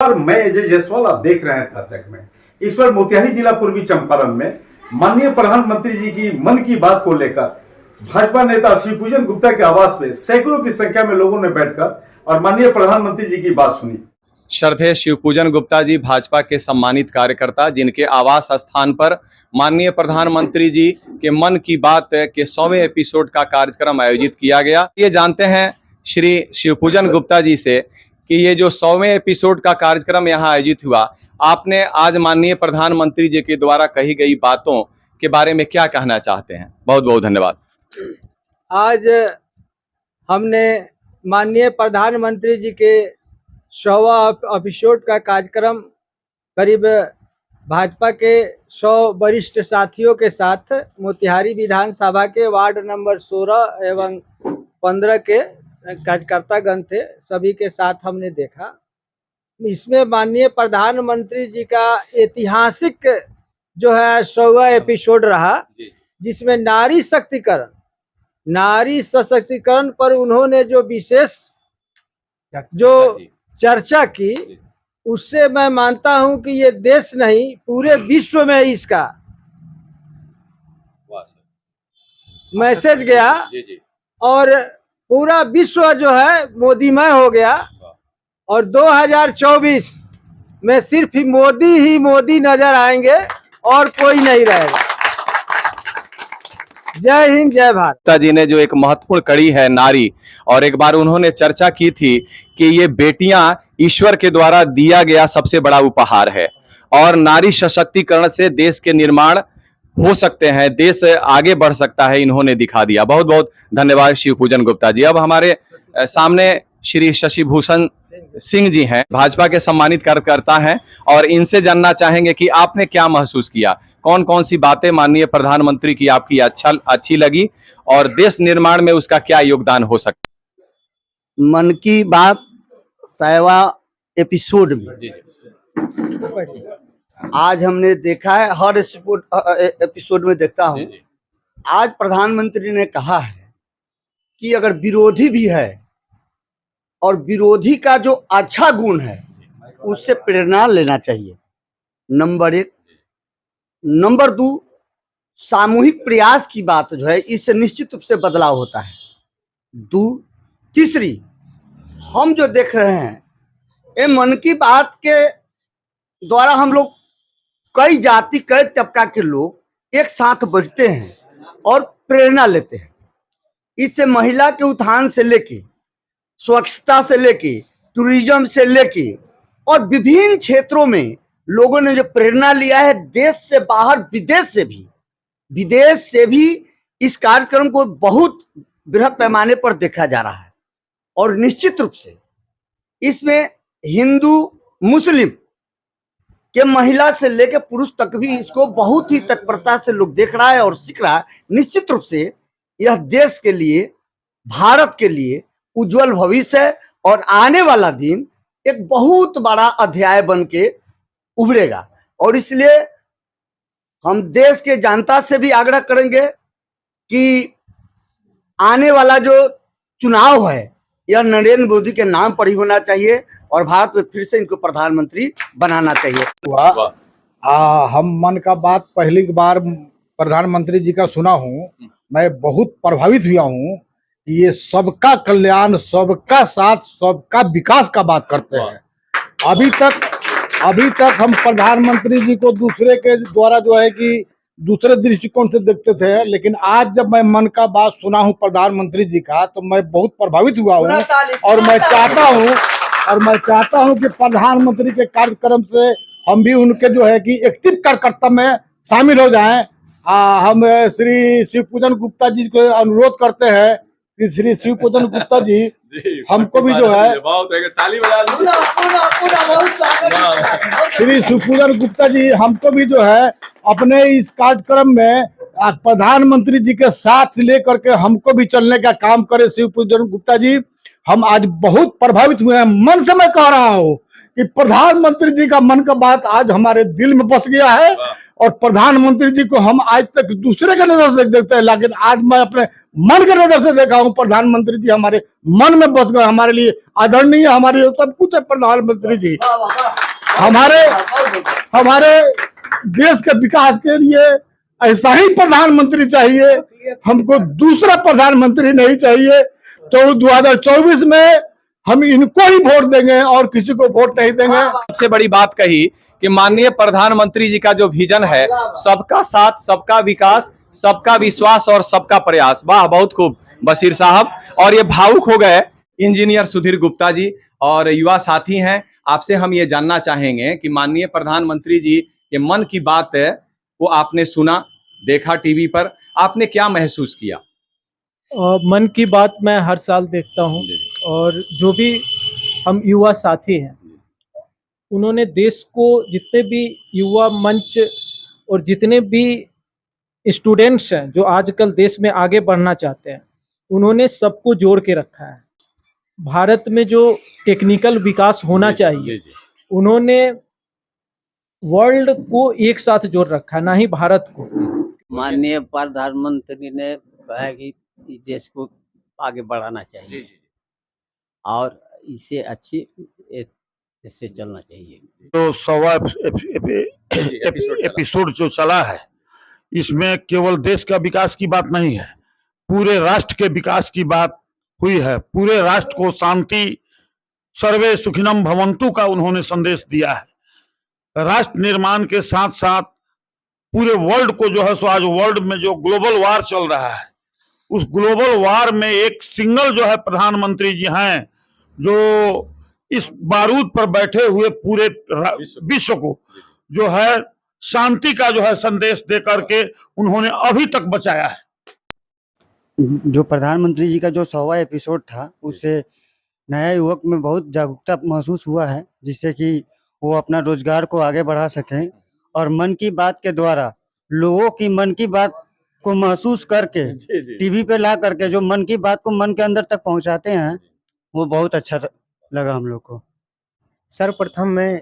नमस्कार, मैं अजय जायसवाल, आप देख रहे हैं तक में। इस पर मोतिहारी जिला पूर्वी चंपारण में माननीय प्रधानमंत्री जी की मन की बात को लेकर भाजपा नेता शिवपूजन गुप्ता के आवास में सैकड़ों की संख्या में लोगों ने बैठकर और माननीय प्रधानमंत्री जी की बात सुनी। श्रद्धेय शिवपूजन गुप्ता जी भाजपा के सम्मानित कार्यकर्ता, जिनके आवास स्थान पर माननीय प्रधानमंत्री जी के मन की बात के 100वें एपिसोड का कार्यक्रम आयोजित किया गया। ये जानते हैं श्री शिवपूजन गुप्ता जी से कि ये जो 100वें एपिसोड का कार्यक्रम यहाँ आयोजित हुआ, आपने आज माननीय प्रधानमंत्री जी के द्वारा कही गई बातों के बारे में क्या कहना चाहते हैं? बहुत बहुत धन्यवाद। आज हमने माननीय प्रधानमंत्री जी के 100वां एपिसोड का कार्यक्रम करीब भाजपा के 100 वरिष्ठ साथियों के साथ मोतिहारी विधानसभा के वार्ड नंबर 16 एवं 15 के कार्यकर्तागण थे, सभी के साथ हमने देखा। इसमें माननीय प्रधानमंत्री जी का ऐतिहासिक जो है 100वां एपिसोड रहा, जिसमें नारी सशक्तिकरण पर उन्होंने जो विशेष जो चर्चा की, उससे मैं मानता हूं कि ये देश नहीं पूरे विश्व में इसका मैसेज गया और पूरा विश्व जो है मोदीमय हो गया। और 2024 में सिर्फ ही मोदी नजर आएंगे और कोई नहीं रहेगा। जय हिंद, जय भारत। गुप्ता जी ने जो एक महत्वपूर्ण कड़ी है नारी, और एक बार उन्होंने चर्चा की थी कि ये बेटियां ईश्वर के द्वारा दिया गया सबसे बड़ा उपहार है और नारी सशक्तिकरण से देश के निर्माण हो सकते हैं, देश आगे बढ़ सकता है, इन्होंने दिखा दिया। बहुत बहुत धन्यवाद शिवपूजन गुप्ता जी। अब हमारे सामने श्री शशिभूषण सिंह जी हैं, भाजपा के सम्मानित कार्यकर्ता हैं, और इनसे जानना चाहेंगे कि आपने क्या महसूस किया, कौन कौन सी बातें माननीय प्रधानमंत्री की आपकी अच्छी लगी और देश निर्माण में उसका क्या योगदान हो सकता है? मन की बात 100वां एपिसोड में आज हमने देखा है, हर एपिसोड में देखता हूं। आज प्रधानमंत्री ने कहा है कि अगर विरोधी भी है और विरोधी का जो अच्छा गुण है उससे प्रेरणा लेना चाहिए, नंबर 1। नंबर 2, सामूहिक प्रयास की बात जो है, इससे निश्चित रूप से बदलाव होता है। तीसरी, हम जो देख रहे हैं ये मन की बात के द्वारा हम लोग कई जाति कई तबका के लोग एक साथ बैठते हैं और प्रेरणा लेते हैं। इससे महिला के उत्थान से लेके, स्वच्छता से लेके, टूरिज्म से लेके और विभिन्न क्षेत्रों में लोगों ने जो प्रेरणा लिया है, देश से बाहर विदेश से भी इस कार्यक्रम को बहुत बृहद पैमाने पर देखा जा रहा है। और निश्चित रूप से इसमें हिंदू मुस्लिम के महिला से लेकर पुरुष तक भी इसको बहुत ही तत्परता से लोग देख रहा है और सीख रहा है। निश्चित रूप से यह देश के लिए, भारत के लिए उज्जवल भविष्य है और आने वाला दिन एक बहुत बड़ा अध्याय बन के उभरेगा। और इसलिए हम देश के जनता से भी आग्रह करेंगे कि आने वाला जो चुनाव है यह नरेंद्र मोदी के नाम पर ही होना चाहिए और भारत में फिर से इनको प्रधानमंत्री बनाना चाहिए। हम मन का बात पहली बार प्रधानमंत्री जी का सुना हूँ, मैं बहुत प्रभावित हुआ हूँ। ये सबका कल्याण, सबका साथ, सबका विकास का बात करते हैं। अभी तक हम प्रधानमंत्री जी को दूसरे के द्वारा जो है कि दूसरे दृष्टिकोण से देखते थे, लेकिन आज जब मैं मन का बात सुना हूं प्रधानमंत्री जी का, तो मैं बहुत प्रभावित हुआ हूं और मैं चाहता हूं कि प्रधानमंत्री के कार्यक्रम से हम भी उनके जो है कि एक्टिव कार्यकर्ता में शामिल हो जाएं। हम श्री शिवपूजन गुप्ता जी को अनुरोध करते हैं कि श्री शिवपूजन गुप्ता जी हमको भी जो है, श्री शिवपूजन गुप्ता जी हमको भी जो है अपने इस कार्यक्रम में प्रधानमंत्री जी के साथ लेकर के हमको भी चलने का काम करे। शिवपूजन गुप्ता जी, हम आज बहुत प्रभावित हुए हैं। मन से मैं कह रहा हूँ कि प्रधानमंत्री जी का मन का बात आज हमारे दिल में बस गया है और प्रधानमंत्री जी को हम आज तक दूसरे के नजर से देखते हैं, लेकिन आज मैं अपने मन के नजर से देखा हूँ। प्रधानमंत्री जी हमारे मन में बस गए, हमारे लिए आदरणीय, हमारे लिए सब कुछ है। प्रधानमंत्री जी हमारे देश के विकास के लिए ऐसा ही प्रधानमंत्री चाहिए, हमको दूसरा प्रधानमंत्री नहीं चाहिए। तो 2024 में हम इनको ही वोट देंगे और किसी को वोट नहीं देंगे। सबसे बड़ी बात कही कि माननीय प्रधानमंत्री जी का जो विजन है, सबका साथ, सबका विकास, सबका विश्वास और सबका प्रयास। वाह, बहुत खूब बशीर साहब। और ये भावुक हो गए इंजीनियर सुधीर गुप्ता जी और युवा साथी हैं। आपसे हम ये जानना चाहेंगे कि माननीय प्रधानमंत्री जी के मन की बात है वो आपने सुना, देखा टीवी पर, आपने क्या महसूस किया? मन की बात मैं हर साल देखता हूँ और जो भी हम युवा साथी हैं उन्होंने देश को, जितने भी युवा मंच और जितने भी स्टूडेंट्स हैं जो आजकल देश में आगे बढ़ना चाहते हैं, उन्होंने सबको जोड़ के रखा है। भारत में जो टेक्निकल विकास होना चाहिए, उन्होंने वर्ल्ड को एक साथ जोड़ रखा है, ना ही भारत को। माननीय प्रधानमंत्री ने कहा कि इस देश को आगे बढ़ाना चाहिए और इसे अच्छी इससे चलना चाहिए। तो 100वां एपिसोड जो चला है, इसमें केवल देश का विकास की बात नहीं है, पूरे राष्ट्र के विकास की बात हुई है। पूरे राष्ट्र को शांति, सर्वे सुखिनम भवन्तु का उन्होंने संदेश दिया है। राष्ट्र निर्माण के साथ साथ पूरे वर्ल्ड को जो है सो आज वर्ल्ड में जो ग्लोबल वार चल रहा है, उस ग्लोबल वार में एक सिंगल जो है प्रधानमंत्री जी हैं, जो इस बारूद पर बैठे हुए पूरे विश्व को जो है शांति का जो है संदेश दे करके उन्होंने अभी तक बचाया है। जो प्रधानमंत्री जी का जो 100वां एपिसोड था, उससे नया युवक में बहुत जागरूकता महसूस हुआ है, जिससे कि वो अपना रोजगार को आगे बढ़ा सकें और मन की बात के द्वारा लोगों की मन की बात को महसूस करके टीवी पे ला करके जो मन की बात को मन के अंदर तक पहुंचाते हैं, वो बहुत अच्छा लगा हम लोग को। सर्वप्रथम मैं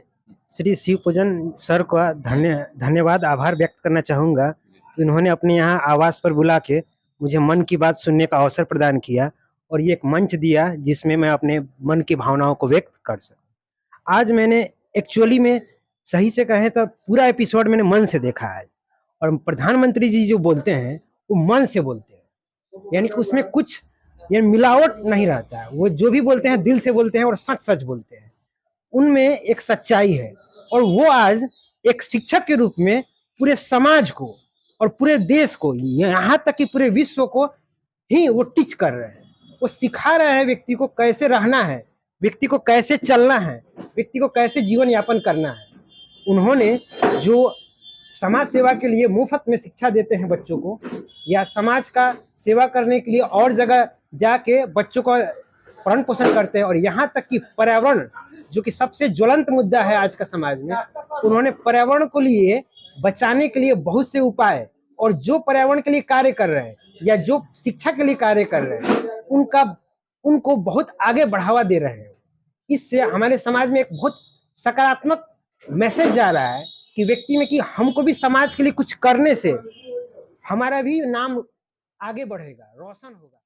श्री शिव पूजन सर का धन्यवाद आभार व्यक्त करना चाहूँगा कि उन्होंने अपने यहाँ आवास पर बुला के मुझे मन की बात सुनने का अवसर प्रदान किया और ये एक मंच दिया जिसमें मैं अपने मन की भावनाओं को व्यक्त कर सकूँ। आज मैंने एक्चुअली में सही से कहें तो पूरा एपिसोड मैंने मन से देखा है और प्रधानमंत्री जी जो बोलते हैं वो मन से बोलते हैं, यानी कि उसमें कुछ मिलावट नहीं रहता है। वो जो भी बोलते हैं दिल से बोलते हैं और सच सच बोलते हैं, उनमें एक सच्चाई है। और वो आज एक शिक्षक के रूप में पूरे समाज को और पूरे देश को, यहाँ तक कि पूरे विश्व को ही वो टीच कर रहे हैं। वो सिखा रहे हैं व्यक्ति को कैसे रहना है, व्यक्ति को कैसे चलना है, व्यक्ति को कैसे जीवन यापन करना है। उन्होंने जो समाज सेवा के लिए मुफ्त में शिक्षा देते हैं बच्चों को, या समाज का सेवा करने के लिए और जगह जाके बच्चों को भरण पोषण करते हैं, और यहाँ तक कि पर्यावरण जो कि सबसे ज्वलंत मुद्दा है आज का समाज में, उन्होंने पर्यावरण को लिए बचाने के लिए बहुत से उपाय, और जो पर्यावरण के लिए कार्य कर रहे हैं या जो शिक्षा के लिए कार्य कर रहे हैं उनको बहुत आगे बढ़ावा दे रहे हैं। इससे हमारे समाज में एक बहुत सकारात्मक मैसेज जा रहा है कि व्यक्ति में कि हमको भी समाज के लिए कुछ करने से हमारा भी नाम आगे बढ़ेगा, रोशन होगा।